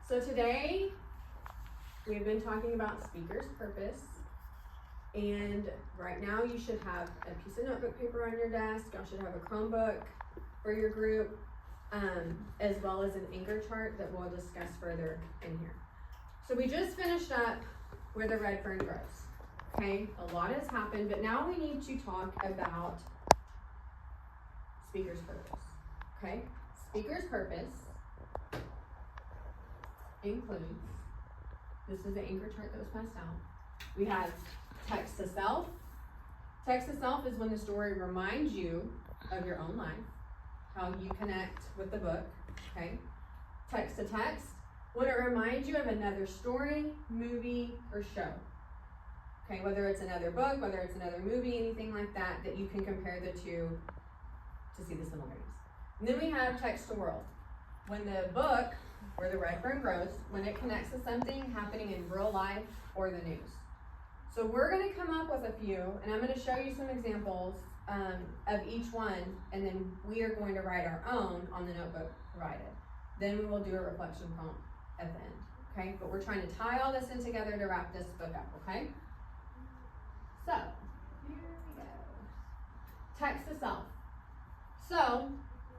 So today, we've been talking about speaker's purpose, and right now you should have a piece of notebook paper on your desk. Y'all should have a Chromebook for your group, as well as an anchor chart that we'll discuss further in here. So we just finished up where the red fern grows, okay? A lot has happened, but now we need to talk about speaker's purpose, okay? Speaker's purpose includes, this is the anchor chart that was passed out. We have text to self. Text to self is when the story reminds you of your own life, how you connect with the book, okay? Text to text, when it reminds you of another story, movie, or show. Okay, whether it's another book, whether it's another movie, anything like that, that you can compare the two to see the similarities. And then we have text to world. When the book, where the red fern grows, when it connects to something happening in real life or the news. So we're going to come up with a few, and I'm going to show you some examples of each one, and then we are going to write our own on the notebook provided. Then we will do a reflection prompt at the end, okay? But we're trying to tie all this in together to wrap this book up, okay? So, here we go. Text to self. So,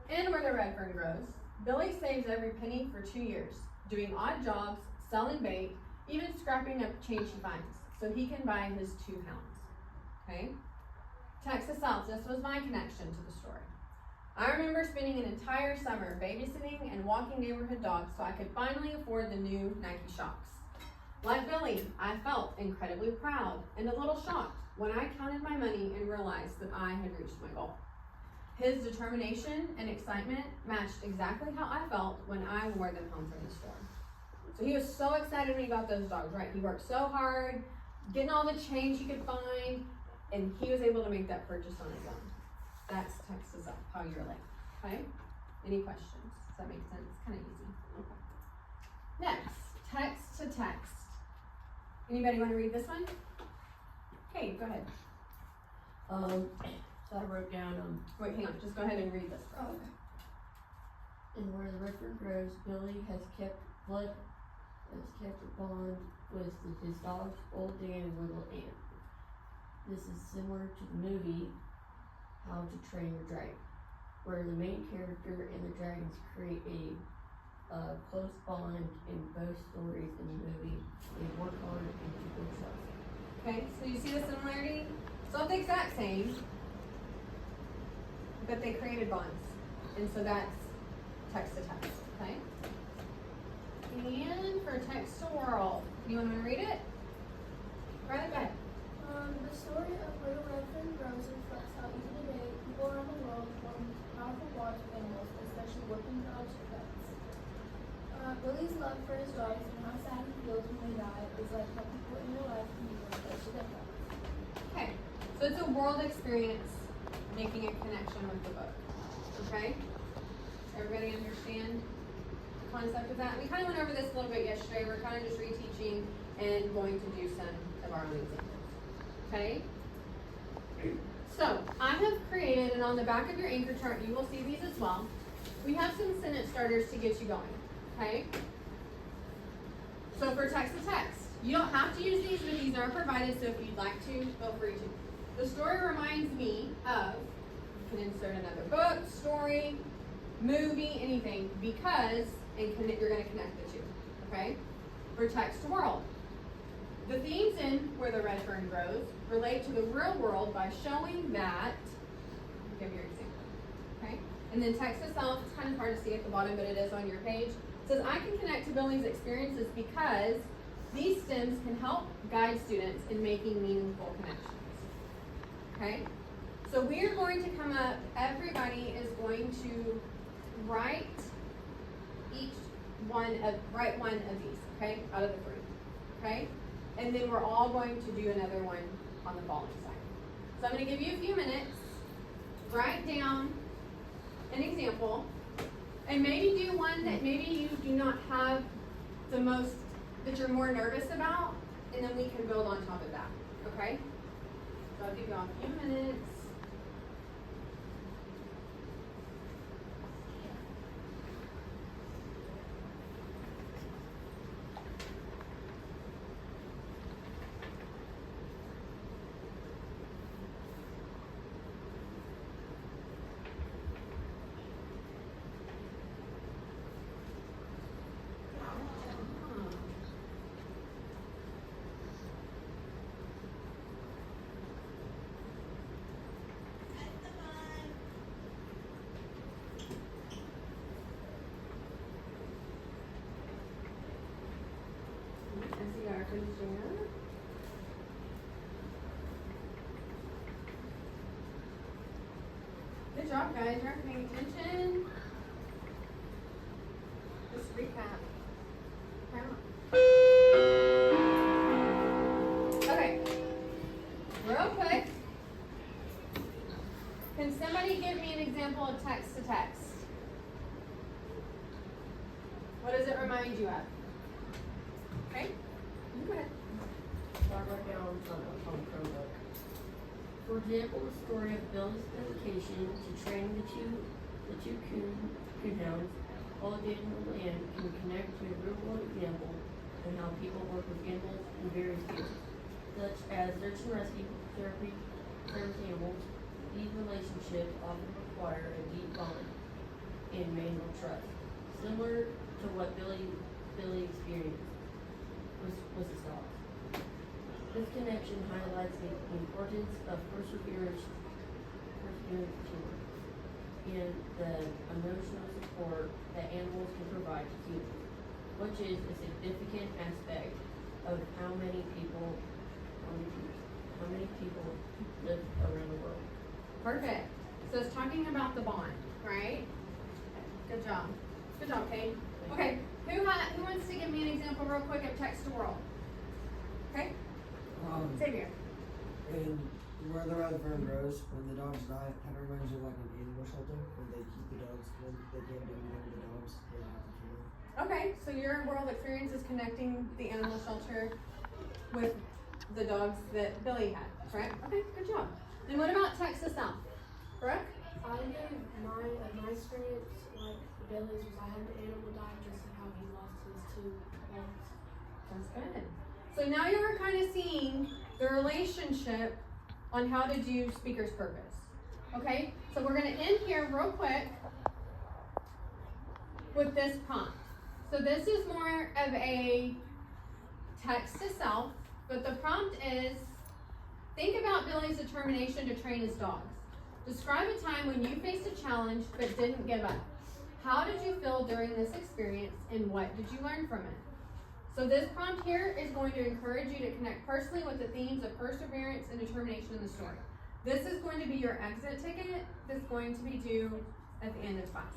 in Where the Red Fern Grows, Billy saves every penny for 2 years, doing odd jobs, selling bait, even scrapping up change he finds, so he can buy his 2 hounds, okay? Text to self, this was my connection to the story. I remember spending an entire summer babysitting and walking neighborhood dogs so I could finally afford the new Nike Shox. Like Billy, I felt incredibly proud and a little shocked when I counted my money and realized that I had reached my goal. His determination and excitement matched exactly how I felt when I wore them home from the store. So he was so excited when he got those dogs, right? He worked so hard, getting all the change he could find, and he was able to make that purchase on his own. That's text to self, how you relate, okay? Any questions? Does that make sense? Kind of easy. Okay. Next, text to text. Anybody want to read this one? Okay, go ahead. So I wrote down, Wait, hang on, just go ahead and read this. Oh, okay. And Where the Red Fern Grows, Billy has kept a bond with his dogs, Old Dan and Little Ant. This is similar to the movie How to Train Your Dragon, where the main character and the dragons create a close bond in both stories in the movie. They work hard and keep themselves. Okay, so you see the similarity? It's not the exact same, but they created bonds. And so that's text to text, okay? And for text to world, you want to read it? Right, go ahead. The story of Where the Red Fern Grows reflects how even today people around the world form powerful bonds with animals, especially working dogs or pets. Billy's love for his dogs and how sad he feels when they die is like how people in your life can be very close to their dogs. Okay, so it's a world experience making a connection with the book, okay? Everybody understand the concept of that? We kind of went over this a little bit yesterday. We're kind of just reteaching and going to do some of our own examples, okay? So, I have created, and on the back of your anchor chart, you will see these as well. We have some sentence starters to get you going, okay? So for text to text, you don't have to use these, but these are provided, so if you'd like to, feel free to. The story reminds me of, you can insert another book, story, movie, anything, because, and you're going to connect the two, okay? For text to world. The themes in Where the Red Fern Grows relate to the real world by showing that, give your example, okay? And then text to self, it's kind of hard to see at the bottom, but it is on your page. It says, I can connect to Billy's experiences because these stems can help guide students in making meaningful connections. Okay? So we are going to come up, everybody is going to write one of these, okay? Out of the 3. Okay? And then we're all going to do another one on the following side. So I'm going to give you a few minutes, write down an example, and maybe do one that maybe you do not have the most, that you're more nervous about, and then we can build on top of that, okay? So I'll give you all a few minutes. finishing up. Good job, guys. You're paying attention. Just recap. Count. Okay. Real quick. Can somebody give me an example of text to text? What does it remind you of? Okay? You go ahead. I wrote down on Chromebook. For example, the story of Billy's dedication to training the two coonhounds all day in the land can connect to a real world example of how people work with animals in various fields, such as search and rescue, therapy, service animals. These relationships often require a deep bond and manual trust, similar to what Billy experienced with his dogs. This connection highlights the importance of perseverance, teamwork, and the emotional support that animals can provide to humans, which is a significant aspect of how many people live around the world. Perfect. So it's talking about the bond, right? Good job. Good job, Kate. Okay, who wants to give me an example real quick of text to world? Okay? Xavier. And where the Rutherford grows, when the dogs die, it kind of reminds you of like an animal shelter where they keep the dogs when they can't do anything with the dogs. They have to kill them. Okay, so your world experience is connecting the animal shelter with the dogs that Billy had, right? Okay, good job. And what about text to self? Brooke? I gave my experience, like Billy's, was I had an animal die just like how he lost his two dogs. That's good. So now you are kind of seeing the relationship on how to do speaker's purpose. Okay? So we're going to end here real quick with this prompt. So this is more of a text to self, but the prompt is, think about Billy's determination to train his dogs. Describe a time when you faced a challenge but didn't give up. How did you feel during this experience and what did you learn from it? So this prompt here is going to encourage you to connect personally with the themes of perseverance and determination in the story. This is going to be your exit ticket that's going to be due at the end of class,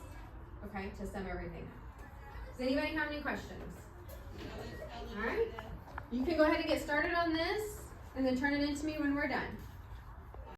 okay, to sum everything up. Does anybody have any questions? All right, you can go ahead and get started on this and then turn it in to me when we're done.